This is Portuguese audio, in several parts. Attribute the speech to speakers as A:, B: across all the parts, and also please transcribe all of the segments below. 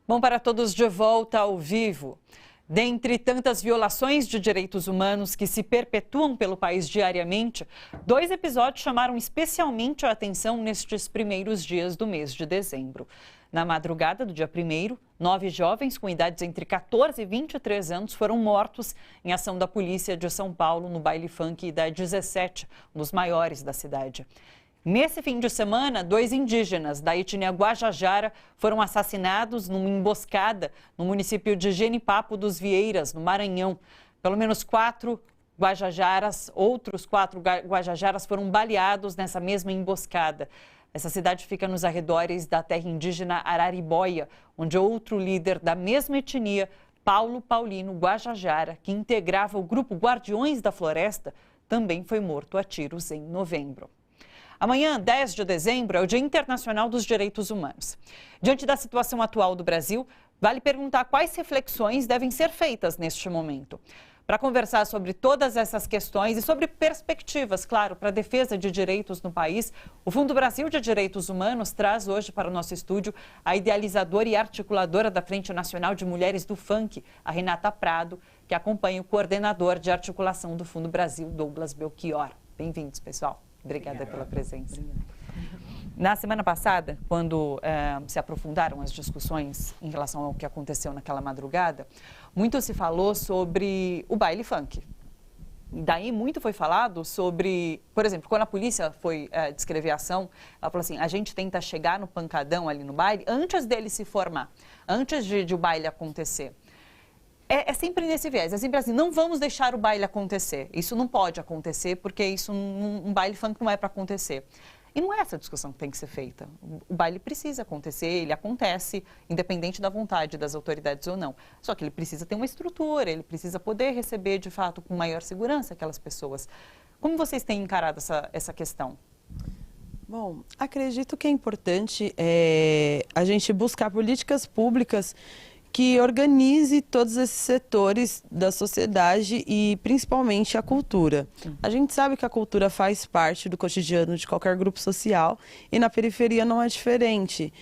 A: Bom, para todos de volta ao vivo. Dentre tantas violações de direitos humanos que se perpetuam pelo país diariamente, 2 episódios chamaram especialmente a atenção nestes primeiros dias do mês de dezembro. Na madrugada do dia 1º, 9 jovens com idades entre 14 e 23 anos foram mortos em ação da polícia de São Paulo no baile funk da 17, um dos maiores da cidade. Nesse fim de semana, 2 indígenas da etnia Guajajara foram assassinados numa emboscada no município de Genipapo dos Vieiras, no Maranhão. Pelo menos 4 Guajajaras, outros 4 Guajajaras foram baleados nessa mesma emboscada. Essa cidade fica nos arredores da terra indígena Araribóia, onde outro líder da mesma etnia, Paulo Paulino Guajajara, que integrava o grupo Guardiões da Floresta, também foi morto a tiros em novembro. Amanhã, 10 de dezembro, é o Dia Internacional dos Direitos Humanos. Diante da situação atual do Brasil, vale perguntar quais reflexões devem ser feitas neste momento. Para conversar sobre todas essas questões e sobre perspectivas, claro, para a defesa de direitos no país, o Fundo Brasil de Direitos Humanos traz hoje para o nosso estúdio a idealizadora e articuladora da Frente Nacional de Mulheres do Funk, a Renata Prado, que acompanha o coordenador de articulação do Fundo Brasil, Douglas Belchior. Bem-vindos, pessoal. Obrigada pela presença. Na semana passada, quando se aprofundaram as discussões em relação ao que aconteceu naquela madrugada, muito se falou sobre o baile funk. Daí muito foi falado sobre, por exemplo, quando a polícia foi descrever a ação, ela falou assim, a gente tenta chegar no pancadão ali no baile antes dele se formar, antes de o baile acontecer. É sempre nesse viés, é sempre assim, não vamos deixar o baile acontecer. Isso não pode acontecer, porque isso um baile funk não é para acontecer. E não é essa discussão que tem que ser feita. O baile precisa acontecer, ele acontece, independente da vontade das autoridades ou não. Só que ele precisa ter uma estrutura, ele precisa poder receber, de fato, com maior segurança aquelas pessoas. Como vocês têm encarado essa questão?
B: Bom, acredito que é importante a gente buscar políticas públicas que organize todos esses setores da sociedade e principalmente a cultura. A gente sabe que a cultura faz parte do cotidiano de qualquer grupo social e na periferia não é diferente.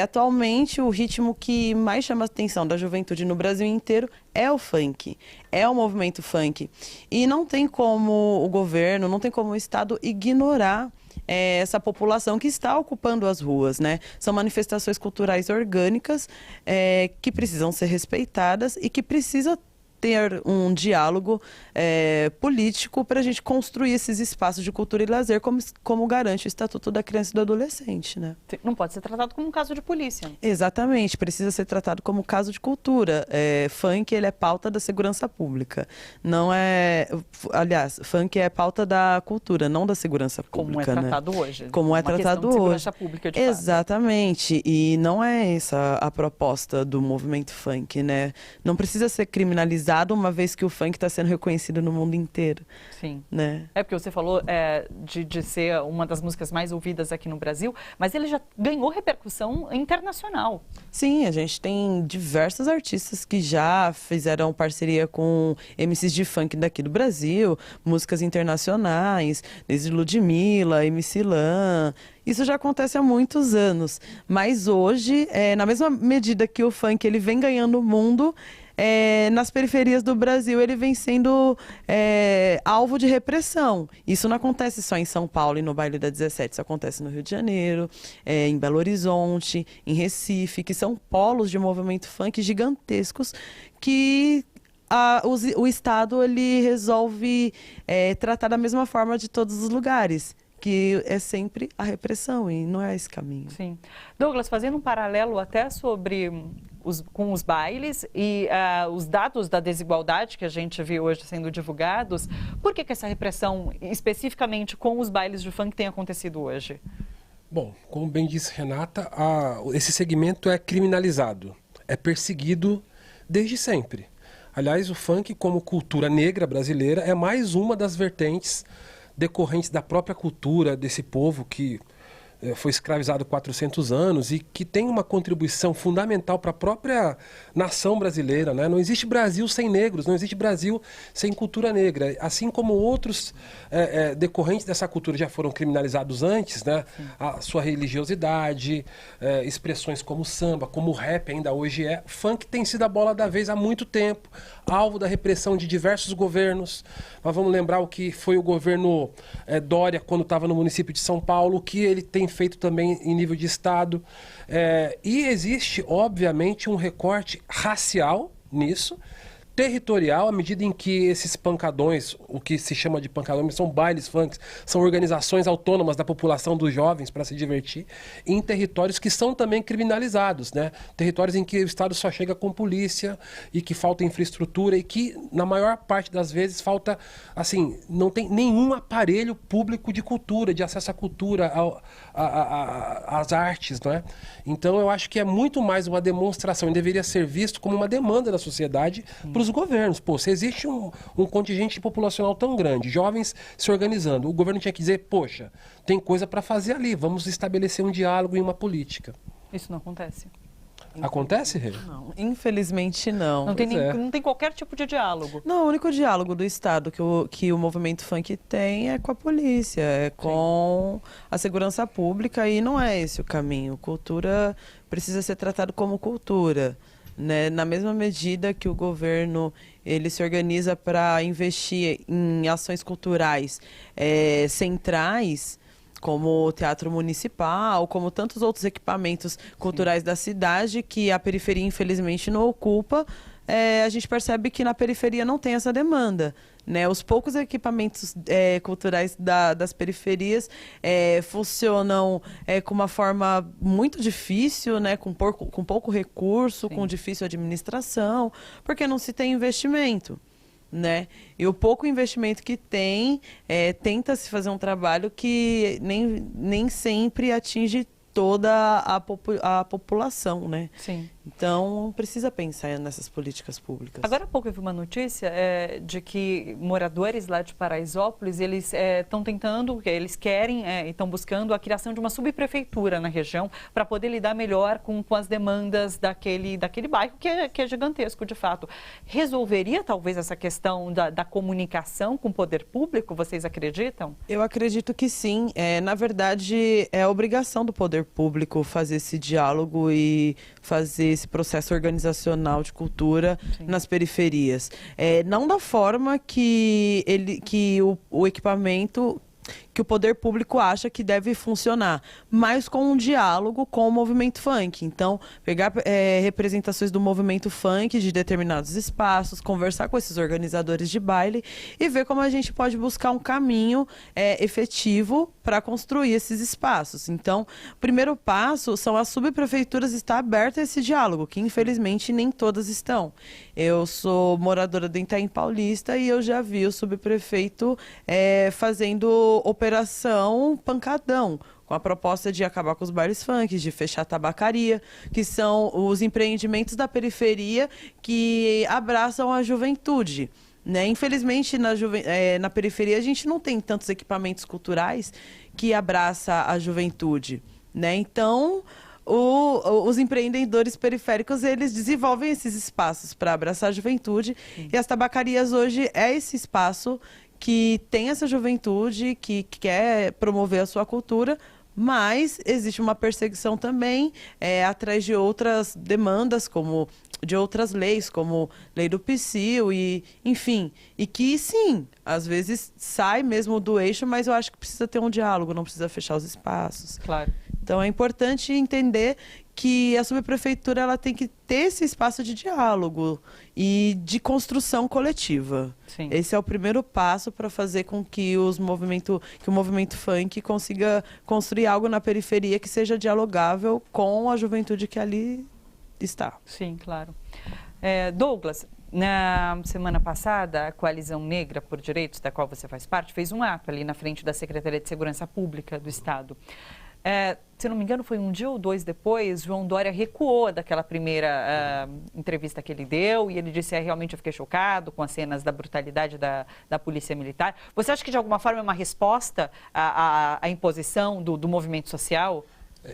B: Atualmente, o ritmo que mais chama a atenção da juventude no Brasil inteiro é o funk, é o movimento funk. E não tem como o governo, não tem como o Estado ignorar essa população que está ocupando as ruas, né? São manifestações culturais orgânicas que precisam ser respeitadas e que precisa ter um diálogo político para a gente construir esses espaços de cultura e lazer como garante o Estatuto da Criança e do Adolescente, né?
A: Não pode ser tratado como um caso de polícia.
B: Exatamente, precisa ser tratado como caso de cultura. Funk, ele é pauta da segurança pública. Não é... Aliás, funk é pauta da cultura, não da segurança pública.
A: Como é tratado, né? Hoje.
B: Como é tratado hoje.
A: Segurança pública, de fato.
B: Exatamente. E não é essa a proposta do movimento funk, né? Não precisa ser criminalizado uma vez que o funk está sendo reconhecido no mundo inteiro.
A: Sim.
B: Né?
A: Porque você falou de ser uma das músicas mais ouvidas aqui no Brasil, mas ele já ganhou repercussão internacional.
B: Sim, a gente tem diversos artistas que já fizeram parceria com MCs de funk daqui do Brasil, músicas internacionais, desde Ludmilla, MC Lan. Isso já acontece há muitos anos, mas hoje, na mesma medida que o funk ele vem ganhando o mundo, nas periferias do Brasil ele vem sendo alvo de repressão. Isso não acontece só em São Paulo e no baile da 17, isso acontece no Rio de Janeiro, em Belo Horizonte, em Recife, que são polos de movimento funk gigantescos que o Estado ele resolve tratar da mesma forma de todos os lugares, que é sempre a repressão e não é esse caminho.
A: Sim. Douglas, fazendo um paralelo até com os bailes e os dados da desigualdade que a gente viu hoje sendo divulgados, por que essa repressão, especificamente com os bailes de funk, tem acontecido hoje?
C: Bom, como bem disse Renata, esse segmento é criminalizado, é perseguido desde sempre. Aliás, o funk, como cultura negra brasileira, é mais uma das vertentes decorrentes da própria cultura desse povo que foi escravizado 400 anos e que tem uma contribuição fundamental para a própria nação brasileira, né? Não existe Brasil sem negros, não existe Brasil sem cultura negra. Assim como outros decorrentes dessa cultura já foram criminalizados antes, né? A sua religiosidade, expressões como samba, como o rap ainda hoje é. Funk tem sido a bola da vez há muito tempo, alvo da repressão de diversos governos. Nós vamos lembrar o que foi o governo Dória quando estava no município de São Paulo, o que ele tem feito também em nível de estado. E existe, obviamente, um recorte racial nisso, territorial, à medida em que esses pancadões, o que se chama de pancadões, são bailes funks, são organizações autônomas da população dos jovens para se divertir, em territórios que são também criminalizados, né? Territórios em que o Estado só chega com polícia e que falta infraestrutura e que, na maior parte das vezes, falta, assim, não tem nenhum aparelho público de cultura, de acesso à cultura, às artes, não é? Então, eu acho que é muito mais uma demonstração e deveria ser visto como uma demanda da sociedade para os governos. Pô, se existe um contingente populacional tão grande, jovens se organizando, o governo tinha que dizer, poxa, tem coisa para fazer ali, vamos estabelecer um diálogo e uma política.
A: Isso não acontece.
C: Acontece, Rê?
B: Não, infelizmente não.
A: Não tem qualquer tipo de diálogo.
B: Não, o único diálogo do Estado que o movimento funk tem é com a polícia, é com a segurança pública, e não é esse o caminho. Cultura precisa ser tratado como cultura, né? Na mesma medida que o governo ele se organiza para investir em ações culturais centrais, como o Teatro Municipal, como tantos outros equipamentos culturais da cidade, que a periferia, infelizmente, não ocupa, a gente percebe que na periferia não tem essa demanda, né? Os poucos equipamentos culturais das periferias funcionam com uma forma muito difícil, né? Com pouco recurso, com difícil administração, porque não se tem investimento, né? E o pouco investimento que tem, tenta-se fazer um trabalho que nem sempre atinge toda a população, né?
A: Sim.
B: Então, precisa pensar nessas políticas públicas.
A: Agora há pouco eu vi uma notícia de que moradores lá de Paraisópolis, eles estão tentando, eles querem e estão buscando a criação de uma subprefeitura na região para poder lidar melhor com as demandas daquele bairro que é gigantesco, de fato. Resolveria talvez essa questão da comunicação com o poder público, vocês acreditam?
B: Eu acredito que sim. Na verdade, é obrigação do poder público fazer esse diálogo e fazer esse processo organizacional de cultura nas periferias. Não da forma que o equipamento, que o poder público acha que deve funcionar, mas com um diálogo com o movimento funk. Então, pegar representações do movimento funk de determinados espaços, conversar com esses organizadores de baile e ver como a gente pode buscar um caminho efetivo para construir esses espaços. Então, o primeiro passo são as subprefeituras estar abertas a esse diálogo, que infelizmente nem todas estão. Eu sou moradora do Itaim Paulista e eu já vi o subprefeito fazendo operação pancadão, com a proposta de acabar com os bailes funk, de fechar a tabacaria, que são os empreendimentos da periferia que abraçam a juventude, né? Infelizmente, na periferia, a gente não tem tantos equipamentos culturais que abraça a juventude, né? Então, os empreendedores periféricos, eles desenvolvem esses espaços para abraçar a juventude, e as tabacarias hoje é esse espaço que tem essa juventude, que quer promover a sua cultura, mas existe uma perseguição também atrás de outras demandas, como de outras leis, como lei do Psil, e enfim, e que sim, às vezes sai mesmo do eixo, mas eu acho que precisa ter um diálogo, não precisa fechar os espaços.
A: Claro.
B: Então é importante entender que a subprefeitura ela tem que ter esse espaço de diálogo e de construção coletiva.
A: Sim.
B: Esse é o primeiro passo para fazer com que o movimento funk consiga construir algo na periferia que seja dialogável com a juventude que ali está.
A: Sim, claro. Douglas, na semana passada, a Coalizão Negra por Direitos, da qual você faz parte, fez um ato ali na frente da Secretaria de Segurança Pública do Estado. Se não me engano, foi um dia ou dois depois, João Dória recuou daquela primeira entrevista que ele deu e ele disse, realmente eu fiquei chocado com as cenas da brutalidade da Polícia Militar. Você acha que de alguma forma é uma resposta à imposição do movimento social?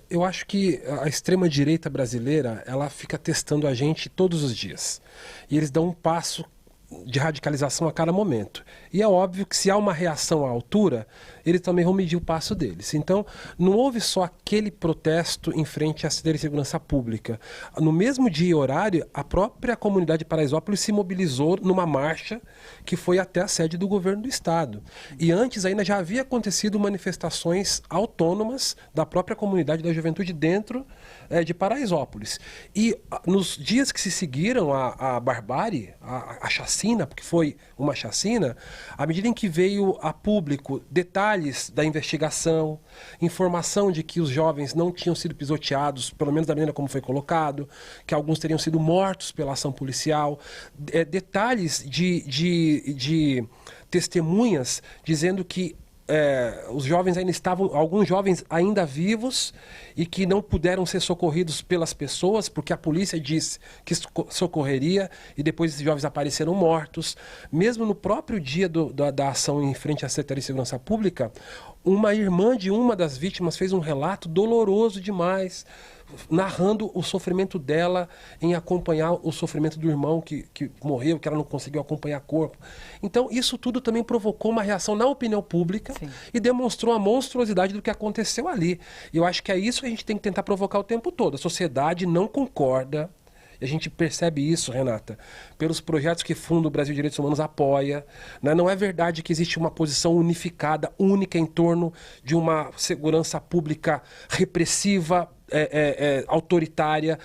C: Eu acho que a extrema-direita brasileira, ela fica testando a gente todos os dias. E eles dão um passo de radicalização a cada momento. E é óbvio que se há uma reação à altura, eles também vão medir o passo deles. Então, não houve só aquele protesto em frente à Secretaria de Segurança Pública. No mesmo dia e horário, a própria comunidade de Paraisópolis se mobilizou numa marcha que foi até a sede do governo do estado. E antes ainda já havia acontecido manifestações autônomas da própria comunidade da juventude dentro de Paraisópolis. E nos dias que se seguiram à barbárie, a chacina, porque foi uma chacina, à medida em que veio a público detalhes da investigação, informação de que os jovens não tinham sido pisoteados, pelo menos da maneira como foi colocado, que alguns teriam sido mortos pela ação policial, detalhes de testemunhas dizendo que os jovens ainda estavam, alguns jovens ainda vivos e que não puderam ser socorridos pelas pessoas porque a polícia disse que socorreria e depois esses jovens apareceram mortos. Mesmo no próprio dia da ação em frente à Secretaria de Segurança Pública, uma irmã de uma das vítimas fez um relato doloroso demais, narrando o sofrimento dela em acompanhar o sofrimento do irmão que morreu, que ela não conseguiu acompanhar corpo. Então, isso tudo também provocou uma reação na opinião pública. Sim. E demonstrou a monstruosidade do que aconteceu ali. E eu acho que é isso que a gente tem que tentar provocar o tempo todo. A sociedade não concorda. E a gente percebe isso, Renata, pelos projetos que o Fundo Brasil Direitos Humanos apoia. Né? Não é verdade que existe uma posição unificada, única em torno de uma segurança pública repressiva, autoritária.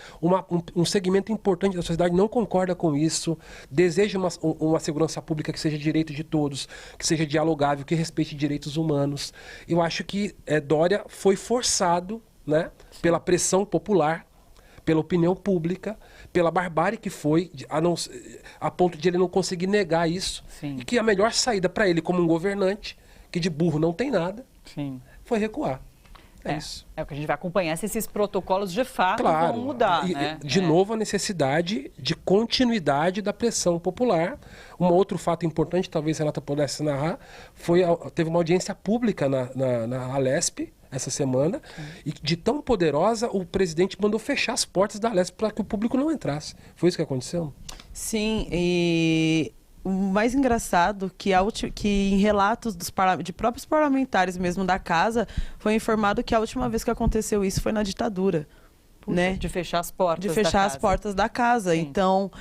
C: Um segmento importante da sociedade não concorda com isso, deseja uma segurança pública que seja direito de todos, que seja dialogável, que respeite direitos humanos. Eu acho que Dória foi forçado, né, pela pressão popular, pela opinião pública, pela barbárie que foi, a ponto de ele não conseguir negar isso. Sim. E que a melhor saída para ele como um governante, que de burro não tem nada, sim, foi recuar. Isso.
A: É o que a gente vai acompanhar se esses protocolos de fato vão mudar. Né?
C: De novo, a necessidade de continuidade da pressão popular. Um outro fato importante, talvez a Renata pudesse narrar, teve uma audiência pública na Alesp essa semana, e de tão poderosa, o presidente mandou fechar as portas da Alesp para que o público não entrasse. Foi isso que aconteceu?
B: Sim, e o mais engraçado que em relatos de próprios parlamentares mesmo da casa, foi informado que a última vez que aconteceu isso foi na ditadura.
A: Puxa, né? De fechar as portas da casa.
B: De fechar as portas da casa. Sim. Então,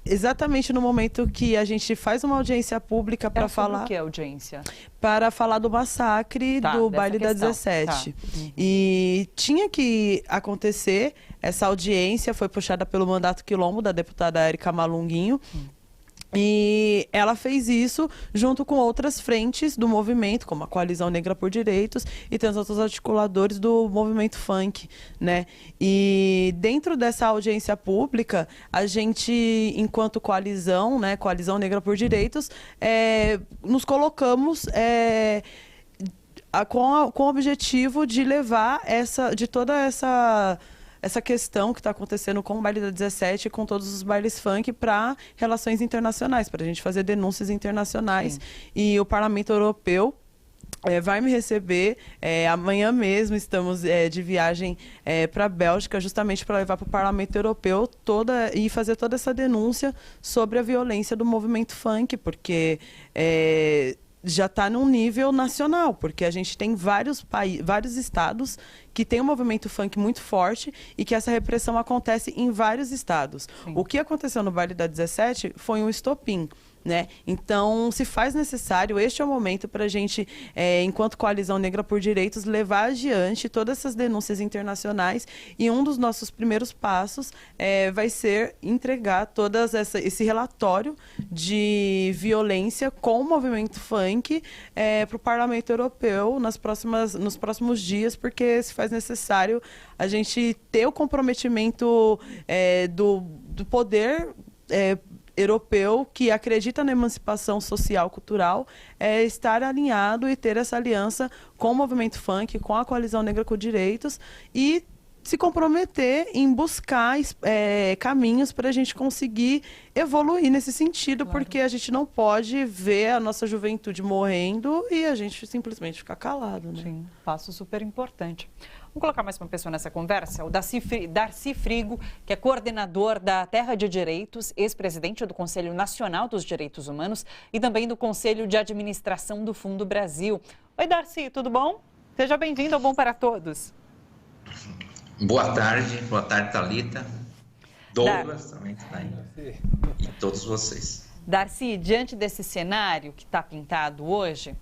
B: exatamente no momento que a gente faz uma audiência pública para falar...
A: O que é audiência?
B: Para falar do massacre do baile da 17. Tá. E tinha que acontecer essa audiência, foi puxada pelo Mandato Quilombo, da deputada Érica Malunguinho. E ela fez isso junto com outras frentes do movimento, como a Coalizão Negra por Direitos e tantos outros articuladores do movimento funk, né? E dentro dessa audiência pública, a gente, enquanto coalizão, né, Coalizão Negra por Direitos, nos colocamos com o objetivo de levar toda essa questão que está acontecendo com o baile da 17 e com todos os bailes funk para relações internacionais, para a gente fazer denúncias internacionais. Sim. E o Parlamento Europeu vai me receber. Amanhã mesmo estamos de viagem para a Bélgica, justamente para levar para o Parlamento Europeu e fazer toda essa denúncia sobre a violência do movimento funk, porque já está num nível nacional, porque a gente tem vários estados que tem um movimento funk muito forte e que essa repressão acontece em vários estados. Sim. O que aconteceu no baile da 17 foi um estopim. Né? Então, se faz necessário, este é o momento para a gente, enquanto Coalizão Negra por Direitos, levar adiante todas essas denúncias internacionais, e um dos nossos primeiros passos vai ser entregar esse relatório de violência com o movimento funk para o Parlamento Europeu nos próximos dias, porque se faz necessário a gente ter o comprometimento do poder europeu que acredita na emancipação social, cultural, é estar alinhado e ter essa aliança com o movimento funk, com a Coalizão Negra com Direitos e se comprometer em buscar caminhos para a gente conseguir evoluir nesse sentido, claro. Porque a gente não pode ver a nossa juventude morrendo e a gente simplesmente ficar calado, né?
A: Sim, passo super importante. Vamos colocar mais uma pessoa nessa conversa, o Darcy Frigo, que é coordenador da Terra de Direitos, ex-presidente do Conselho Nacional dos Direitos Humanos e também do Conselho de Administração do Fundo Brasil. Oi, Darcy, tudo bom? Seja bem-vindo ao Bom para Todos.
D: Boa tarde, Thalita, Douglas também está aí, e todos vocês.
A: Darcy, diante desse cenário que está pintado hoje,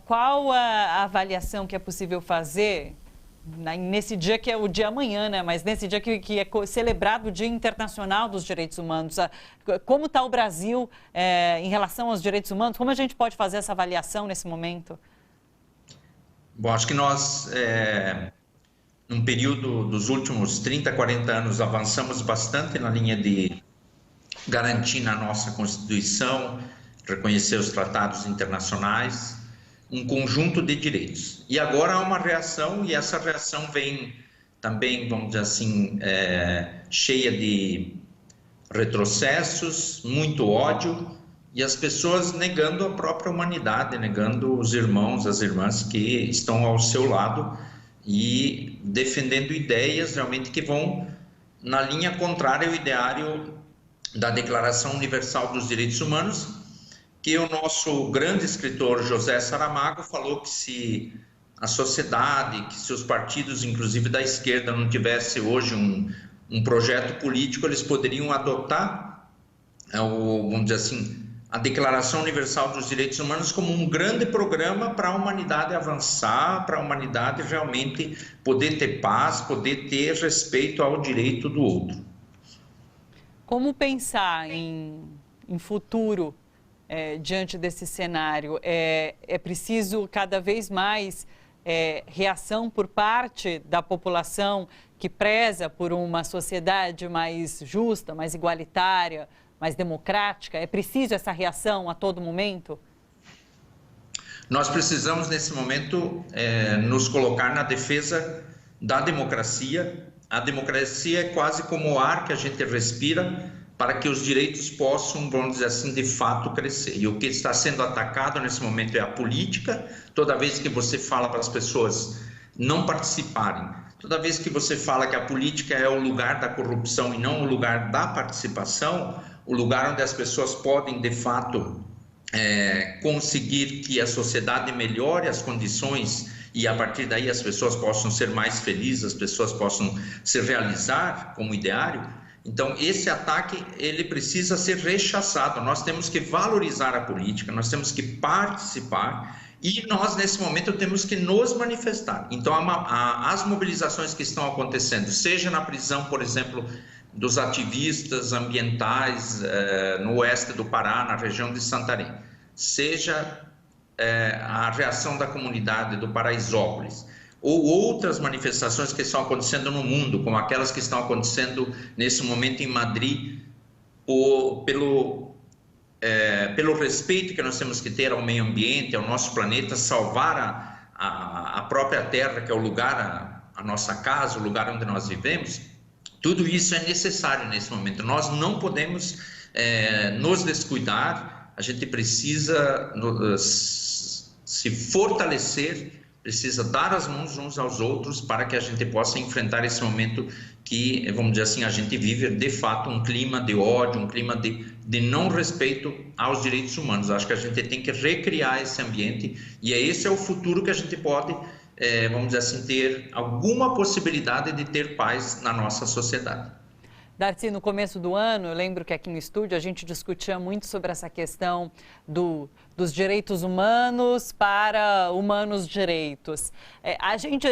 A: qual a avaliação que é possível fazer nesse dia que é o dia amanhã, né? Mas nesse dia que é celebrado o Dia Internacional dos Direitos Humanos? Como está o Brasil em relação aos direitos humanos? Como a gente pode fazer essa avaliação nesse momento?
D: Bom, acho que nós... num período dos últimos 30, 40 anos, avançamos bastante na linha de garantir na nossa Constituição, reconhecer os tratados internacionais, um conjunto de direitos. E agora há uma reação, e essa reação vem também, vamos dizer assim, cheia de retrocessos, muito ódio, e as pessoas negando a própria humanidade, negando os irmãos, as irmãs que estão ao seu lado, e defendendo ideias realmente que vão na linha contrária ao ideário da Declaração Universal dos Direitos Humanos, que o nosso grande escritor José Saramago falou que se a sociedade, que se os partidos, inclusive da esquerda, não tivesse hoje um projeto político, eles poderiam adotar, vamos dizer assim, a Declaração Universal dos Direitos Humanos como um grande programa para a humanidade avançar, para a humanidade realmente poder ter paz, poder ter respeito ao direito do outro.
A: Como pensar em futuro diante desse cenário? É preciso cada vez mais reação por parte da população que preza por uma sociedade mais justa, mais igualitária, mais democrática? É preciso essa reação a todo momento?
D: Nós precisamos, nesse momento, nos colocar na defesa da democracia. A democracia é quase como o ar que a gente respira para que os direitos possam, vamos dizer assim, de fato crescer. E o que está sendo atacado nesse momento é a política. Toda vez que você fala para as pessoas não participarem, toda vez que você fala que a política é o lugar da corrupção e não o lugar da participação, o lugar onde as pessoas podem, de fato, conseguir que a sociedade melhore as condições e, a partir daí, as pessoas possam ser mais felizes, as pessoas possam se realizar como ideário. Então, esse ataque, ele precisa ser rechaçado. Nós temos que valorizar a política, nós temos que participar e nós, nesse momento, temos que nos manifestar. Então, as mobilizações que estão acontecendo, seja na prisão, por exemplo, dos ativistas ambientais no oeste do Pará, na região de Santarém, seja a reação da comunidade do Paraisópolis, ou outras manifestações que estão acontecendo no mundo, como aquelas que estão acontecendo nesse momento em Madrid, pelo respeito que nós temos que ter ao meio ambiente, ao nosso planeta, salvar a própria terra, que é o lugar, a nossa casa, o lugar onde nós vivemos. Tudo isso é necessário nesse momento. Nós não podemos nos descuidar, a gente precisa se fortalecer, precisa dar as mãos uns aos outros para que a gente possa enfrentar esse momento que, vamos dizer assim, a gente vive de fato um clima de ódio, um clima de não respeito aos direitos humanos. Acho que a gente tem que recriar esse ambiente e esse é o futuro que a gente pode, vamos dizer assim, ter alguma possibilidade de ter paz na nossa sociedade.
A: Darcy, no começo do ano, eu lembro que aqui no estúdio a gente discutia muito sobre essa questão dos direitos humanos para humanos direitos. A gente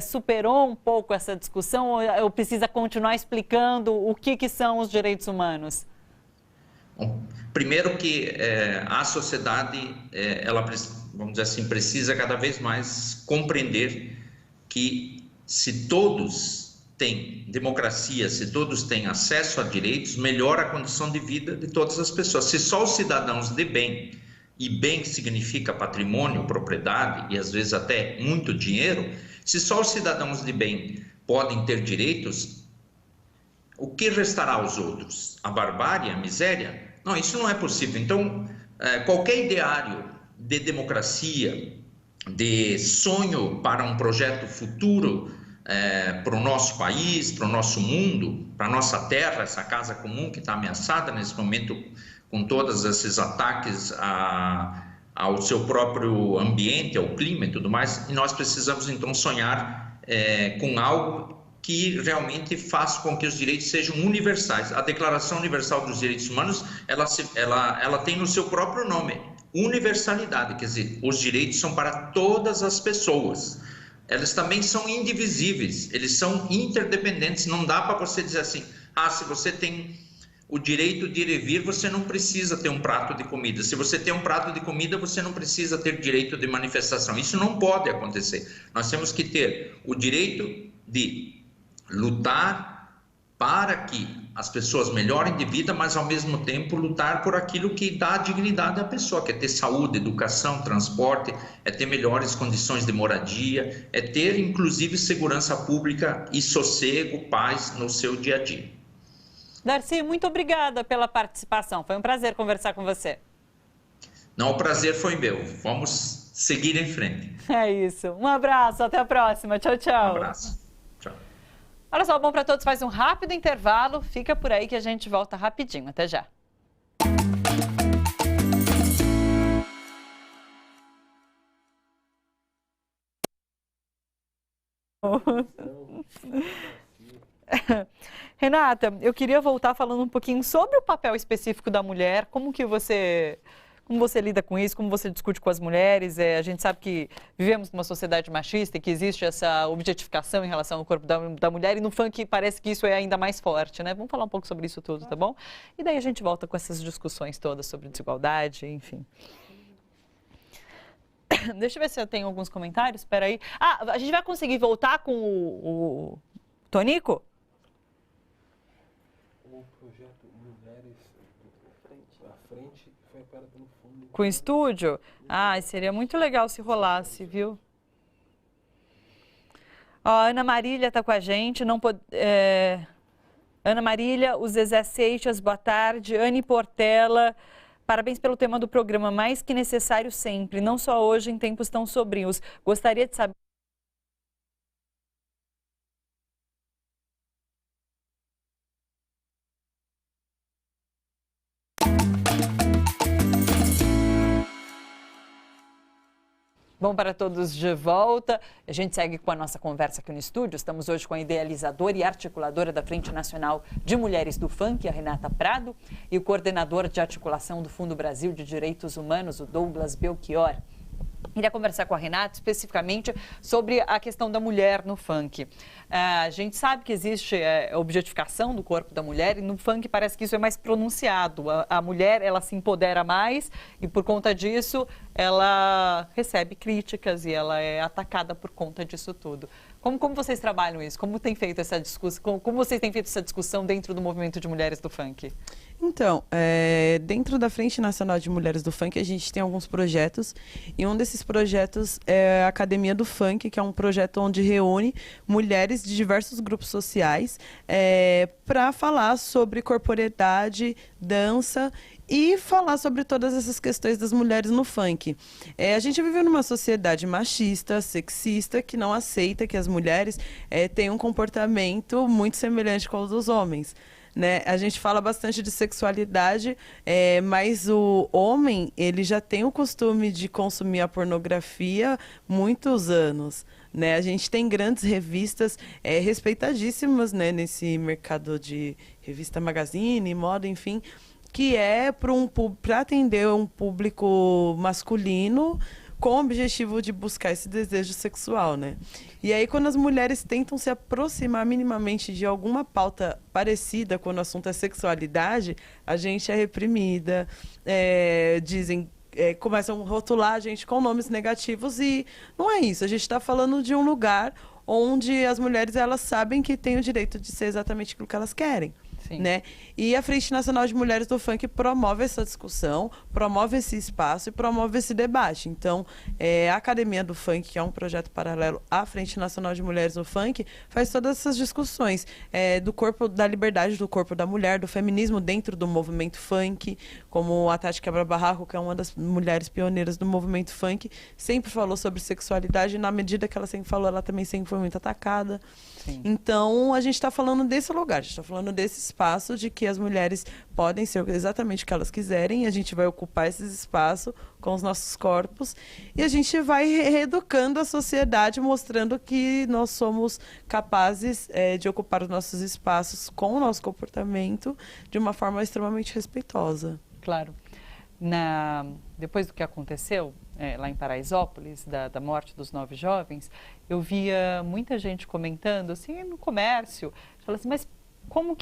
A: superou um pouco essa discussão ou precisa continuar explicando o que são os direitos humanos?
D: Bom, primeiro que a sociedade, ela, vamos dizer assim, precisa cada vez mais compreender que se todos tem democracia, se todos têm acesso a direitos, melhora a condição de vida de todas as pessoas. Se só os cidadãos de bem, e bem significa patrimônio, propriedade e às vezes até muito dinheiro, se só os cidadãos de bem podem ter direitos, o que restará aos outros? A barbárie, a miséria? Não, isso não é possível. Então, qualquer ideário de democracia, de sonho para um projeto futuro para o nosso país, para o nosso mundo, para a nossa terra, essa casa comum que está ameaçada nesse momento com todos esses ataques ao seu próprio ambiente, ao clima e tudo mais, e nós precisamos então sonhar com algo que realmente faça com que os direitos sejam universais. A Declaração Universal dos Direitos Humanos, ela tem no seu próprio nome, universalidade, quer dizer, os direitos são para todas as pessoas. Eles também são indivisíveis, eles são interdependentes, não dá para você dizer assim, se você tem o direito de ir e vir, você não precisa ter um prato de comida. Se você tem um prato de comida, você não precisa ter direito de manifestação. Isso não pode acontecer. Nós temos que ter o direito de lutar para que as pessoas melhorem de vida, mas ao mesmo tempo lutar por aquilo que dá dignidade à pessoa, que é ter saúde, educação, transporte, é ter melhores condições de moradia, é ter inclusive segurança pública e sossego, paz no seu dia a dia.
A: Darcy, muito obrigada pela participação. Foi um prazer conversar com você.
D: Não, o prazer foi meu. Vamos seguir em frente.
A: É isso. Um abraço, até a próxima. Tchau, tchau.
D: Um abraço. Tchau.
A: Olha só, bom para todos, faz um rápido intervalo. Fica por aí que a gente volta rapidinho. Até já. Renata, eu queria voltar falando um pouquinho sobre o papel específico da mulher, como você lida com isso, como você discute com as mulheres. A gente sabe que vivemos numa sociedade machista e que existe essa objetificação em relação ao corpo da mulher, e no funk parece que isso é ainda mais forte, né? Vamos falar um pouco sobre isso tudo, tá bom? E daí a gente volta com essas discussões todas sobre desigualdade, enfim. Deixa eu ver se eu tenho alguns comentários, espera aí. A gente vai conseguir voltar com o Tonico?
C: O projeto Mulheres à Frente foi apoiado pelo fundo.
A: Com o estúdio? Seria muito legal se rolasse, viu? Ó, a Ana Marília está com a gente. Ana Marília, o Zezé Seixas, boa tarde. Anne Portela, parabéns pelo tema do programa, mais que necessário sempre, não só hoje em tempos tão sombrios. Gostaria de saber... Bom para todos de volta. A gente segue com a nossa conversa aqui no estúdio. Estamos hoje com a idealizadora e articuladora da Frente Nacional de Mulheres do Funk, a Renata Prado, e o coordenador de articulação do Fundo Brasil de Direitos Humanos, o Douglas Belchior. Queria conversar com a Renata especificamente sobre a questão da mulher no funk. A gente sabe que existe a objetificação do corpo da mulher e no funk parece que isso é mais pronunciado. A mulher, ela se empodera mais e por conta disso ela recebe críticas e ela é atacada por conta disso tudo. Como vocês trabalham isso? Como tem feito essa discussão? Como vocês têm feito essa discussão dentro do movimento de mulheres do funk?
B: Então, dentro da Frente Nacional de Mulheres do Funk, a gente tem alguns projetos, e um desses projetos é a Academia do Funk, que é um projeto onde reúne mulheres de diversos grupos sociais para falar sobre corporeidade, dança e falar sobre todas essas questões das mulheres no funk. A gente vive numa sociedade machista, sexista, que não aceita que as mulheres tenham um comportamento muito semelhante com o dos homens. Né? A gente fala bastante de sexualidade, mas o homem ele já tem o costume de consumir a pornografia muitos anos. Né? A gente tem grandes revistas respeitadíssimas, né, nesse mercado de revista magazine, moda, enfim, que é para atender um público masculino com o objetivo de buscar esse desejo sexual, né? E aí, quando as mulheres tentam se aproximar minimamente de alguma pauta parecida quando o assunto é sexualidade, a gente é reprimida, começam a rotular a gente com nomes negativos e não é isso. A gente está falando de um lugar onde as mulheres elas sabem que têm o direito de ser exatamente aquilo que elas querem.
A: Sim.
B: Né? E a Frente Nacional de Mulheres do Funk promove essa discussão, promove esse espaço e promove esse debate. Então, a Academia do Funk, que é um projeto paralelo à Frente Nacional de Mulheres do Funk, faz todas essas discussões do corpo, da liberdade do corpo da mulher, do feminismo dentro do movimento funk, como a Tati Quebra-Barraco, que é uma das mulheres pioneiras do movimento funk, sempre falou sobre sexualidade e na medida que ela sempre falou, ela também sempre foi muito atacada.
A: Sim.
B: Então, a gente está falando desse lugar, a gente está falando desse espaço de que as mulheres podem ser exatamente o que elas quiserem, e a gente vai ocupar esse espaço com os nossos corpos e a gente vai reeducando a sociedade, mostrando que nós somos capazes de ocupar os nossos espaços com o nosso comportamento de uma forma extremamente respeitosa.
A: Claro. Depois do que aconteceu lá em Paraisópolis, da morte dos 9 jovens, eu via muita gente comentando, assim, no comércio, falando assim, mas como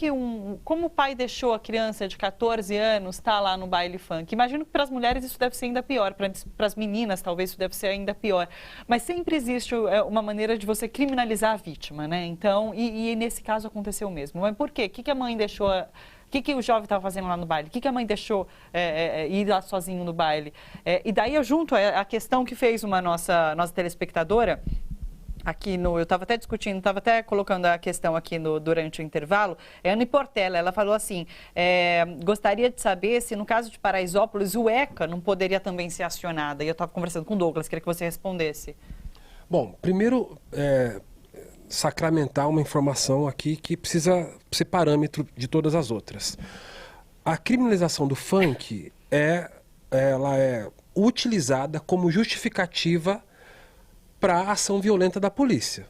A: o pai deixou a criança de 14 anos estar lá no baile funk? Imagino que para as mulheres isso deve ser ainda pior, para as meninas talvez isso deve ser ainda pior. Mas sempre existe uma maneira de você criminalizar a vítima, né? Então, e nesse caso aconteceu mesmo. Mas por quê? O que a mãe deixou... O que o jovem estava fazendo lá no baile? O que a mãe deixou ir lá sozinho no baile? E daí eu junto a questão que fez uma nossa telespectadora... eu estava até discutindo, estava até colocando a questão aqui durante o intervalo, Ana Portela, ela falou assim, gostaria de saber se no caso de Paraisópolis o ECA não poderia também ser acionada. E eu estava conversando com o Douglas, queria que você respondesse.
C: Bom, primeiro, sacramentar uma informação aqui que precisa ser parâmetro de todas as outras. A criminalização do funk, ela é utilizada como justificativa para a ação violenta da polícia.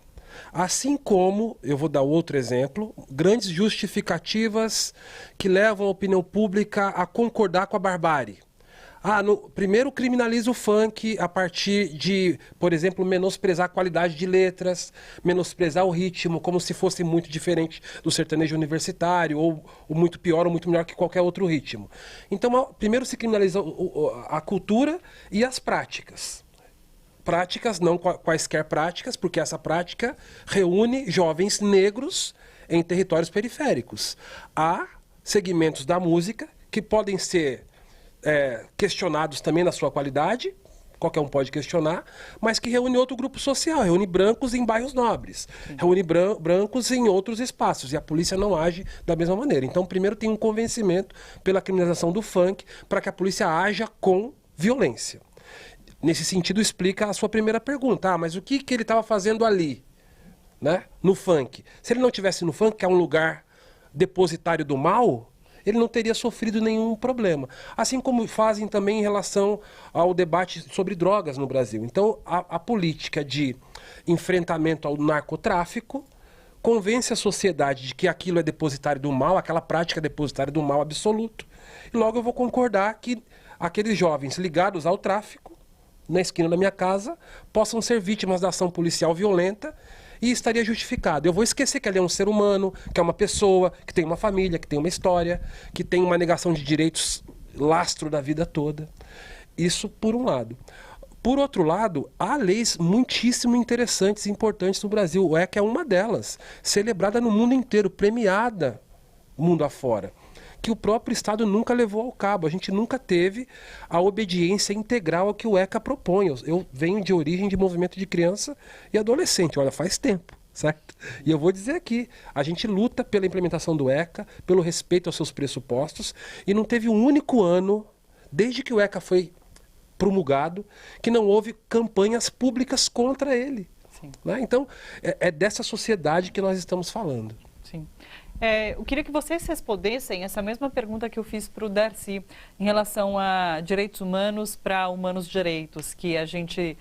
C: Assim como, eu vou dar outro exemplo, grandes justificativas que levam a opinião pública a concordar com a barbárie. Primeiro criminaliza o funk a partir de, por exemplo, menosprezar a qualidade de letras, menosprezar o ritmo, como se fosse muito diferente do sertanejo universitário, ou muito pior, ou muito melhor que qualquer outro ritmo. Então, primeiro se criminaliza a cultura e as práticas. Práticas, não quaisquer práticas, porque essa prática reúne jovens negros em territórios periféricos. Há segmentos da música que podem ser questionados também na sua qualidade, qualquer um pode questionar, mas que reúne outro grupo social, reúne brancos em bairros nobres, reúne brancos em outros espaços, e a polícia não age da mesma maneira. Então, primeiro tem um convencimento pela criminalização do funk para que a polícia haja com violência. Nesse sentido, explica a sua primeira pergunta. Mas o que ele estava fazendo ali, né, no funk? Se ele não estivesse no funk, que é um lugar depositário do mal, ele não teria sofrido nenhum problema. Assim como fazem também em relação ao debate sobre drogas no Brasil. Então, a política de enfrentamento ao narcotráfico convence a sociedade de que aquilo é depositário do mal, aquela prática é depositária do mal absoluto. E logo eu vou concordar que aqueles jovens ligados ao tráfico, na esquina da minha casa, possam ser vítimas da ação policial violenta e estaria justificado. Eu vou esquecer que ele é um ser humano, que é uma pessoa, que tem uma família, que tem uma história, que tem uma negação de direitos lastro da vida toda. Isso por um lado. Por outro lado, há leis muitíssimo interessantes e importantes no Brasil. O ECA é uma delas, celebrada no mundo inteiro, premiada mundo afora, que o próprio Estado nunca levou ao cabo. A gente nunca teve a obediência integral ao que o ECA propõe. Eu venho de origem de movimento de criança e adolescente, olha, faz tempo, certo? E eu vou dizer aqui, a gente luta pela implementação do ECA, pelo respeito aos seus pressupostos, e não teve um único ano, desde que o ECA foi promulgado, que não houve campanhas públicas contra ele. Né? Então, é dessa sociedade que nós estamos falando.
A: Sim. Eu queria que vocês respondessem essa mesma pergunta que eu fiz para o Darcy em relação a direitos humanos para humanos direitos, que a gente,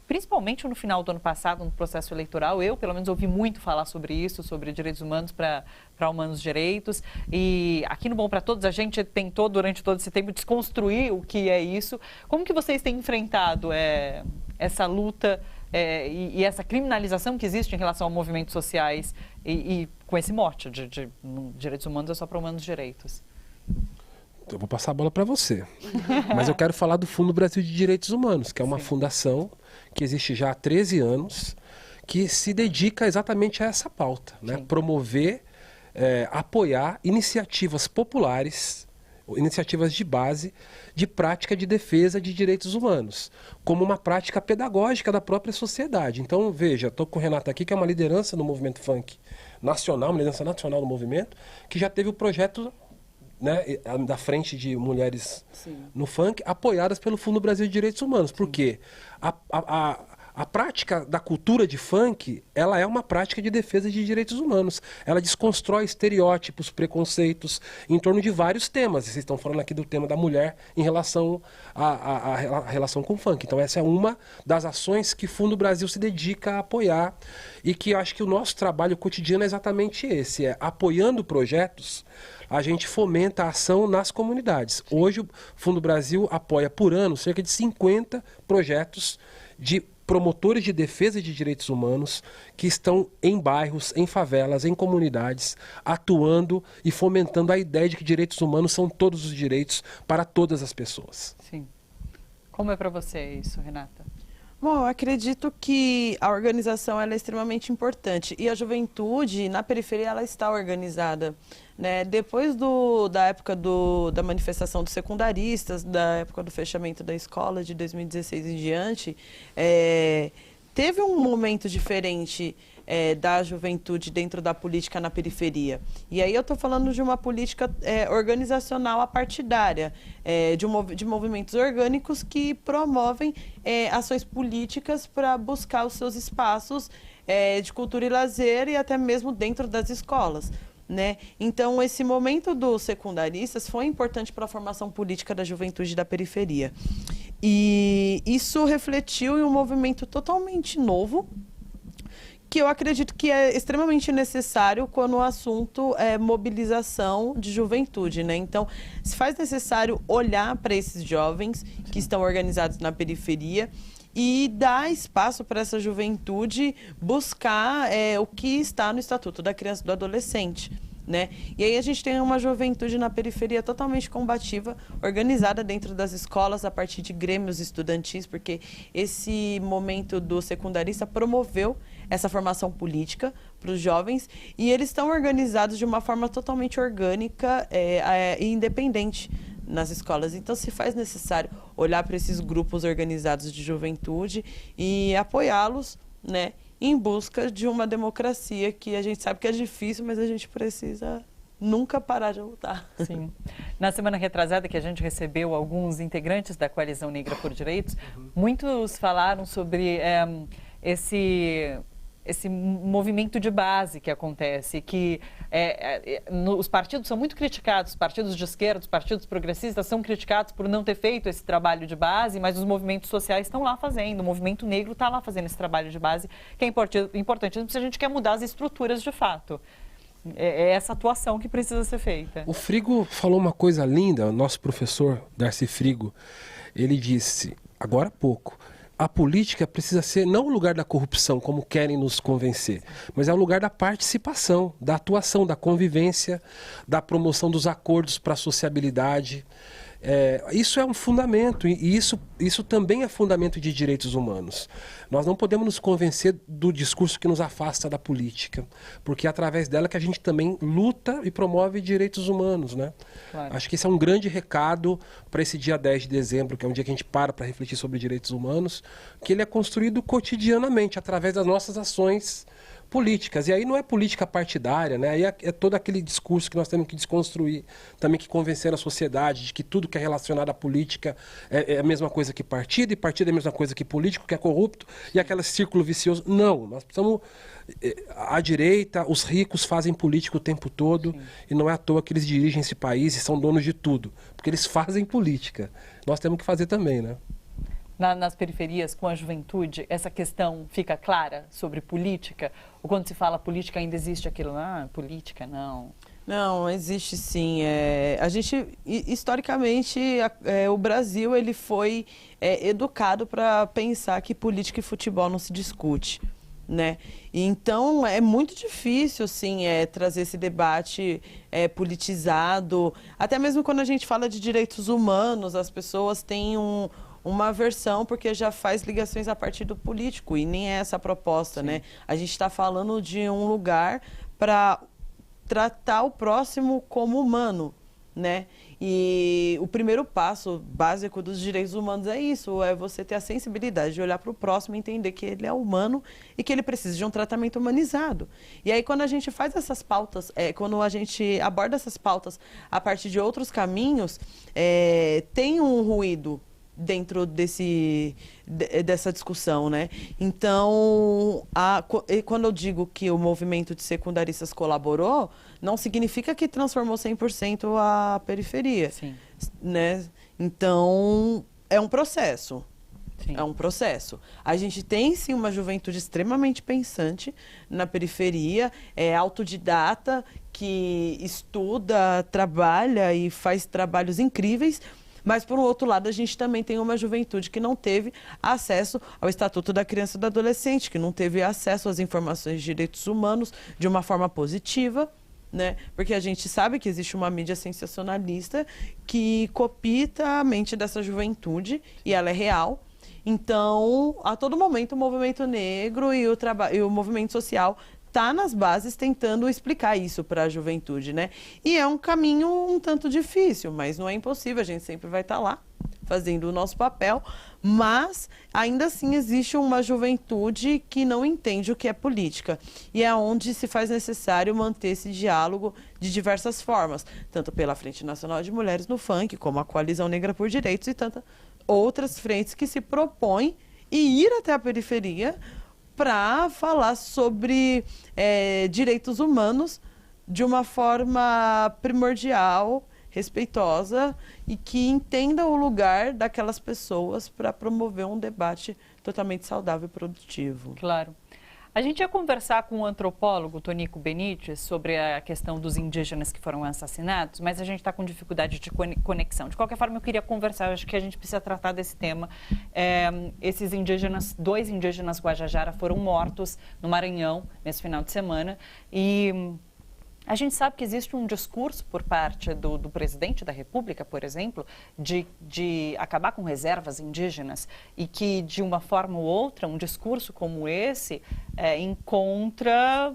A: principalmente no final do ano passado, no processo eleitoral, eu pelo menos ouvi muito falar sobre isso, sobre direitos humanos para humanos direitos, e aqui no Bom para Todos a gente tentou durante todo esse tempo desconstruir o que é isso. Como que vocês têm enfrentado essa luta e essa criminalização que existe em relação a movimentos sociais e com esse mote de direitos humanos é só para humanos direitos?
C: Eu vou passar a bola para você. Mas eu quero falar do Fundo Brasil de Direitos Humanos, que é uma fundação que existe já há 13 anos, que se dedica exatamente a essa pauta, né? Promover, apoar iniciativas populares, iniciativas de base, de prática de defesa de direitos humanos, como uma prática pedagógica da própria sociedade. Então, veja, estou com o Renato aqui, que é uma liderança no movimento funk nacional, uma liderança nacional do movimento, que já teve o projeto, né, da Frente de Mulheres no Funk, apoiadas pelo Fundo Brasil de Direitos Humanos. Por quê? A prática da cultura de funk, ela é uma prática de defesa de direitos humanos. Ela desconstrói estereótipos, preconceitos, em torno de vários temas. Vocês estão falando aqui do tema da mulher em relação à relação com o funk. Então essa é uma das ações que o Fundo Brasil se dedica a apoiar e que eu acho que o nosso trabalho cotidiano é exatamente esse, apoiando projetos, a gente fomenta a ação nas comunidades. Hoje o Fundo Brasil apoia por ano cerca de 50 projetos de promotores de defesa de direitos humanos que estão em bairros, em favelas, em comunidades, atuando e fomentando a ideia de que direitos humanos são todos os direitos para todas as pessoas.
A: Sim. Como é para você isso, Renata?
B: Bom, eu acredito que a organização ela é extremamente importante e a juventude na periferia ela está organizada, né? Depois da época da manifestação dos secundaristas, da época do fechamento da escola de 2016 em diante, teve um momento diferente da juventude dentro da política na periferia. E aí eu estou falando de uma política organizacional apartidária, de movimentos orgânicos que promovem ações políticas para buscar os seus espaços de cultura e lazer e até mesmo dentro das escolas, né? Então, esse momento dos secundaristas foi importante para a formação política da juventude da periferia. E isso refletiu em um movimento totalmente novo, que eu acredito que é extremamente necessário quando o assunto é mobilização de juventude, né? Então, se faz necessário olhar para esses jovens que estão organizados na periferia e dar espaço para essa juventude buscar o que está no Estatuto da Criança e do Adolescente, né? E aí a gente tem uma juventude na periferia totalmente combativa, organizada dentro das escolas a partir de grêmios estudantis, porque esse momento do secundarista promoveu essa formação política para os jovens e eles estão organizados de uma forma totalmente orgânica e independente nas escolas. Então, se faz necessário olhar para esses grupos organizados de juventude e apoiá-los, né, em busca de uma democracia que a gente sabe que é difícil, mas a gente precisa nunca parar de lutar.
A: Sim. Na semana retrasada que a gente recebeu alguns integrantes da Coalizão Negra por Direitos, muitos falaram sobre esse movimento de base que acontece, que os partidos são muito criticados, os partidos de esquerda, os partidos progressistas são criticados por não ter feito esse trabalho de base, mas os movimentos sociais estão lá fazendo, o movimento negro está lá fazendo esse trabalho de base, que é importante se a gente quer mudar as estruturas de fato. É essa atuação que precisa ser feita.
C: O Frigo falou uma coisa linda, o nosso professor Darcy Frigo, ele disse, agora há pouco, a política precisa ser não o lugar da corrupção, como querem nos convencer, mas é o lugar da participação, da atuação, da convivência, da promoção dos acordos para a sociabilidade. Isso é um fundamento e isso também é fundamento de direitos humanos. Nós não podemos nos convencer do discurso que nos afasta da política, porque é através dela que a gente também luta e promove direitos humanos, né? Claro. Acho que esse é um grande recado para esse dia 10 de dezembro, que é um dia que a gente para refletir sobre direitos humanos, que ele é construído cotidianamente, através das nossas ações políticas. E aí não é política partidária, né? Aí é todo aquele discurso que nós temos que desconstruir, também que convencer a sociedade de que tudo que é relacionado à política é a mesma coisa que partido, e partido é a mesma coisa que político, que é corrupto, e aquele círculo vicioso. Não, nós precisamos... A direita, os ricos fazem política o tempo todo. Sim. E não é à toa que eles dirigem esse país e são donos de tudo, porque eles fazem política. Nós temos que fazer também, né?
A: Nas periferias, com a juventude, essa questão fica clara sobre política? Ou quando se fala política ainda existe aquilo, política não?
B: Não, existe sim. A gente, historicamente, o Brasil ele foi educado para pensar que política e futebol não se discute, né? Então, é muito difícil, assim, trazer esse debate politizado. Até mesmo quando a gente fala de direitos humanos, as pessoas têm uma versão, porque já faz ligações a partido político, e nem é essa a proposta, né? A gente está falando de um lugar para tratar o próximo como humano, né? E o primeiro passo básico dos direitos humanos é isso, é você ter a sensibilidade de olhar para o próximo e entender que ele é humano e que ele precisa de um tratamento humanizado. E aí, quando a gente faz essas pautas, quando a gente aborda essas pautas a partir de outros caminhos, tem um ruído dentro dessa discussão, né? Então, quando eu digo que o movimento de secundaristas colaborou, não significa que transformou 100% a periferia,
A: Sim.
B: né? Então, é um processo.
A: Sim.
B: É um processo. A gente tem, sim, uma juventude extremamente pensante na periferia, é autodidata, que estuda, trabalha e faz trabalhos incríveis. Mas, por um outro lado, a gente também tem uma juventude que não teve acesso ao Estatuto da Criança e do Adolescente, que não teve acesso às informações de direitos humanos de uma forma positiva, né? Porque a gente sabe que existe uma mídia sensacionalista que copita a mente dessa juventude, e ela é real. Então, a todo momento, o movimento negro e o movimento social está nas bases tentando explicar isso para a juventude, né? E é um caminho um tanto difícil, mas não é impossível, a gente sempre vai estar lá fazendo o nosso papel, mas ainda assim existe uma juventude que não entende o que é política, e é onde se faz necessário manter esse diálogo de diversas formas, tanto pela Frente Nacional de Mulheres no Funk, como a Coalizão Negra por Direitos e tantas outras frentes que se propõem e ir até a periferia para falar sobre direitos humanos de uma forma primordial, respeitosa, e que entenda o lugar daquelas pessoas para promover um debate totalmente saudável e produtivo.
A: Claro. A gente ia conversar com o antropólogo Tonico Benítez sobre a questão dos indígenas que foram assassinados, mas a gente está com dificuldade de conexão. De qualquer forma, eu queria conversar, eu acho que a gente precisa tratar desse tema. Esses indígenas, 2 indígenas Guajajara foram mortos no Maranhão nesse final de semana, e a gente sabe que existe um discurso por parte do presidente da República, por exemplo, de acabar com reservas indígenas, e que, de uma forma ou outra, um discurso como esse encontra...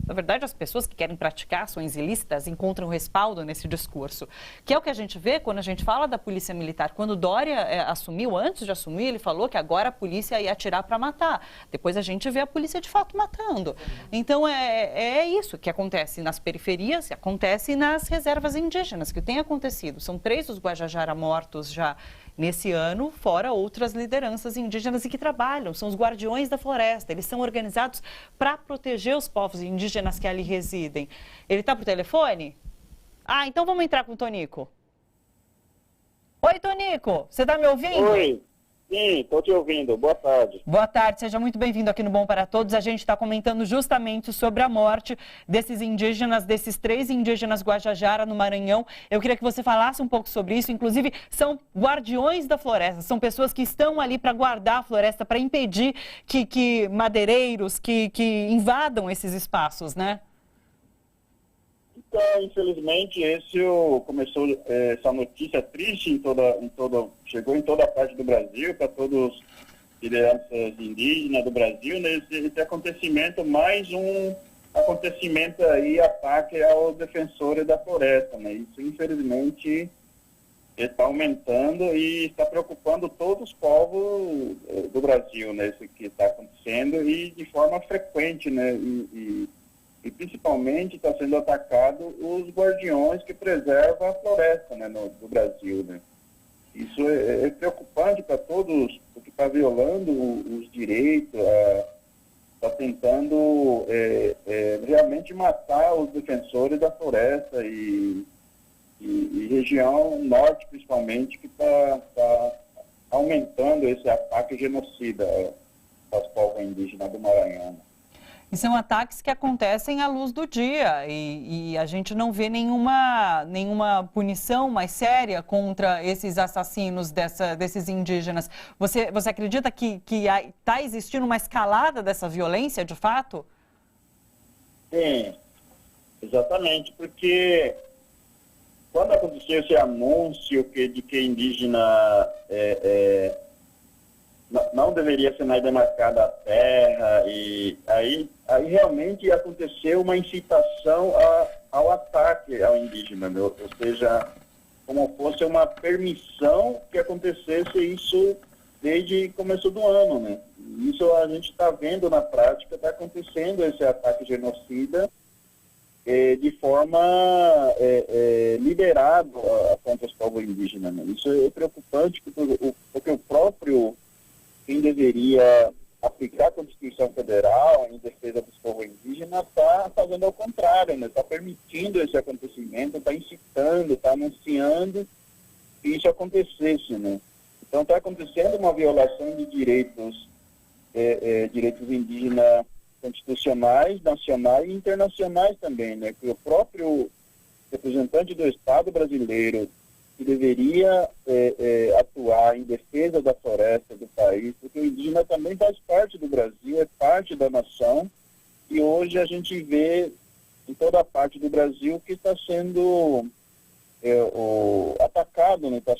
A: Na verdade, as pessoas que querem praticar ações ilícitas encontram respaldo nesse discurso, que é o que a gente vê quando a gente fala da polícia militar. Quando Dória assumiu, antes de assumir, ele falou que agora a polícia ia atirar para matar. Depois a gente vê a polícia de fato matando. Então, é isso que acontece nas periferias, que acontece nas reservas indígenas, que tem acontecido. São 3 os Guajajara mortos já nesse ano, fora outras lideranças indígenas e que trabalham, são os guardiões da floresta. Eles são organizados para proteger os povos indígenas que ali residem. Ele está por telefone? Ah, então vamos entrar com o Tonico. Oi, Tonico, você está me ouvindo?
E: Oi, sim, estou te ouvindo. Boa tarde.
A: Boa tarde, seja muito bem-vindo aqui no Bom para Todos. A gente está comentando justamente sobre a morte desses indígenas, desses 3 indígenas Guajajara no Maranhão. Eu queria que você falasse um pouco sobre isso. Inclusive, são guardiões da floresta, são pessoas que estão ali para guardar a floresta, para impedir que madeireiros que invadam esses espaços, né?
E: Então, infelizmente, começou essa notícia triste chegou em toda a parte do Brasil, para todos os lideranças indígenas do Brasil, né? Esse acontecimento, mais um acontecimento aí, ataque aos defensores da floresta, né? Isso, infelizmente, está aumentando e está preocupando todos os povos do Brasil, né? Isso que está acontecendo, e de forma frequente, né? E principalmente está sendo atacado os guardiões que preservam a floresta, né, do Brasil, né? Isso é preocupante para todos, porque está violando os direitos, está tentando realmente matar os defensores da floresta e região norte, principalmente, que está aumentando esse ataque genocida aos povos indígenas do Maranhão.
A: E são ataques que acontecem à luz do dia, e a gente não vê nenhuma punição mais séria contra esses assassinos desses indígenas. Você acredita que está existindo uma escalada dessa violência, de fato?
E: Sim, exatamente, porque quando aconteceu esse anúncio de que indígena não deveria ser mais demarcada a terra, e aí realmente aconteceu uma incitação ao ataque ao indígena, né? Ou seja, como fosse uma permissão que acontecesse isso desde o começo do ano, né? Isso a gente está vendo na prática, está acontecendo esse ataque genocida de forma liberado contra os povos indígenas, né? Isso é preocupante porque o próprio quem deveria aplicar a Constituição Federal em defesa dos povos indígenas está fazendo ao contrário, né? Está permitindo esse acontecimento, está incitando, está anunciando que isso acontecesse, né? Então está acontecendo uma violação de direitos indígenas constitucionais, nacionais e internacionais também, né? Que o próprio representante do Estado brasileiro que deveria atuar em defesa da floresta do país, porque o indígena também faz parte do Brasil, é parte da nação, e hoje a gente vê em toda a parte do Brasil que está sendo atacado, né? Está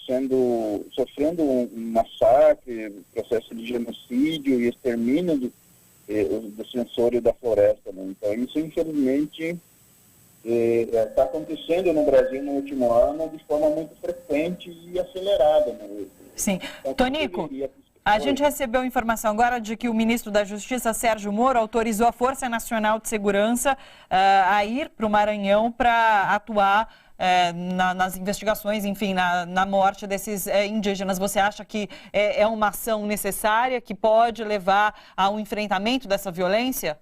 E: sofrendo um massacre, processo de genocídio e extermínio do defensores da floresta, né? Então isso infelizmente está acontecendo no Brasil no último ano de forma muito frequente e acelerada, né?
A: Sim.
E: Então,
A: Tonico, a gente recebeu informação agora de que o ministro da Justiça, Sérgio Moro, autorizou a Força Nacional de Segurança a ir para o Maranhão para atuar nas investigações, enfim, na morte desses indígenas. Você acha que é uma ação necessária, que pode levar ao enfrentamento dessa violência?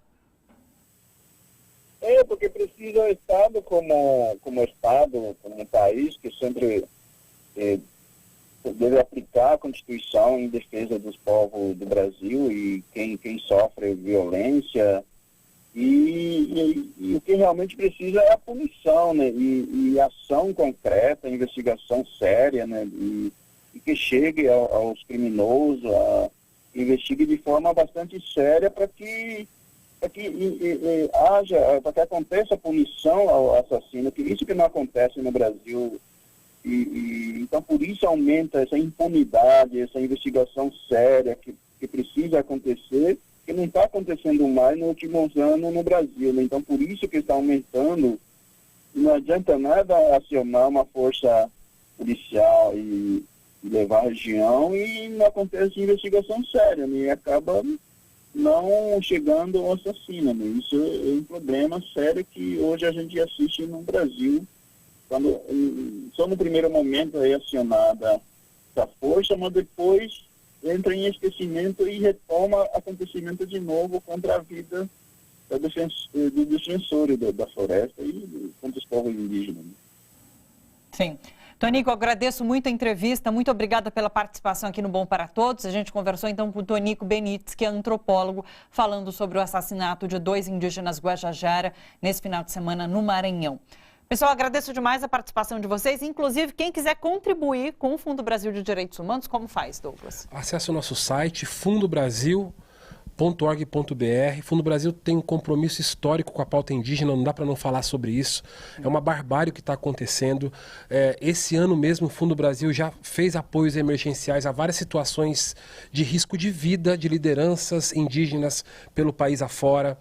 E: Porque precisa o Estado como Estado, como um país que sempre deve aplicar a Constituição em defesa dos povos do Brasil e quem sofre violência. E o que realmente precisa é a punição, né? E ação concreta, investigação séria, né? E que chegue aos criminosos, investigue de forma bastante séria para que aconteça a punição ao assassino, que isso que não acontece no Brasil. Então, por isso aumenta essa impunidade, essa investigação séria que precisa acontecer, que não está acontecendo mais nos últimos anos no Brasil, né? Então, por isso que está aumentando. Não adianta nada acionar uma força policial e levar a região e não acontece investigação séria, né? E acaba não chegando ao assassino, né? Isso é um problema sério que hoje a gente assiste no Brasil, quando só no primeiro momento é acionada essa força, mas depois entra em esquecimento e retoma acontecimento de novo contra a vida do defensor da floresta e contra os povos indígenas.
A: Sim. Tonico, agradeço muito a entrevista, muito obrigada pela participação aqui no Bom para Todos. A gente conversou então com o Tonico Benites, que é antropólogo, falando sobre o assassinato de 2 indígenas Guajajara nesse final de semana no Maranhão. Pessoal, agradeço demais a participação de vocês. Inclusive, quem quiser contribuir com o Fundo Brasil de Direitos Humanos, como faz, Douglas?
C: Acesse o nosso site, fundobrasil.org.br. Fundo Brasil tem um compromisso histórico com a pauta indígena, não dá para não falar sobre isso. É uma barbárie o que está acontecendo. Esse ano mesmo o Fundo Brasil já fez apoios emergenciais a várias situações de risco de vida de lideranças indígenas pelo país afora,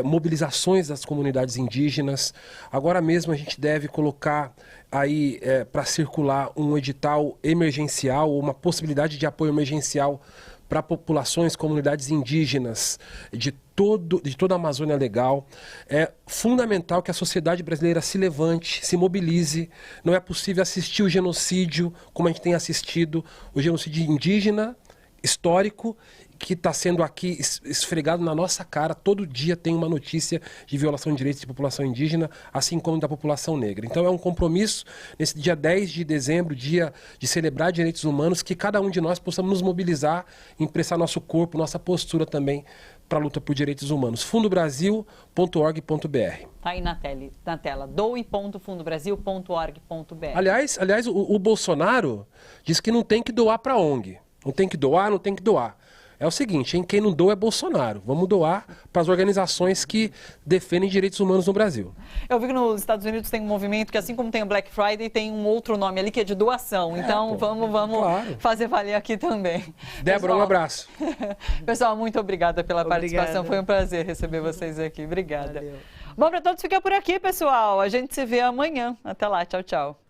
C: mobilizações das comunidades indígenas. Agora mesmo a gente deve colocar aí para circular um edital emergencial, uma possibilidade de apoio emergencial para populações, comunidades indígenas de toda a Amazônia Legal. É fundamental que a sociedade brasileira se levante, se mobilize. Não é possível assistir o genocídio como a gente tem assistido, o genocídio indígena, histórico, que está sendo aqui esfregado na nossa cara. Todo dia tem uma notícia de violação de direitos de população indígena, assim como da população negra. Então é um compromisso, nesse dia 10 de dezembro, dia de celebrar direitos humanos, que cada um de nós possamos nos mobilizar, emprestar nosso corpo, nossa postura também para a luta por direitos humanos. fundobrasil.org.br.
A: Está aí na tela, doe.fundobrasil.org.br.
C: Aliás, o Bolsonaro diz que não tem que doar para a ONG. Não tem que doar. é o seguinte, hein? Quem não doa é Bolsonaro. Vamos doar para as organizações que defendem direitos humanos no Brasil.
A: Eu vi que nos Estados Unidos tem um movimento que, assim como tem o Black Friday, tem um outro nome ali que é de doação. Então, vamos
C: claro.
A: fazer valer aqui também.
C: Débora,
A: Pessoal,
C: um abraço.
A: Pessoal, muito obrigada pela participação. Foi um prazer receber vocês aqui. Obrigada. Valeu. Bom, para todos fica por aqui, pessoal. A gente se vê amanhã. Até lá. Tchau, tchau.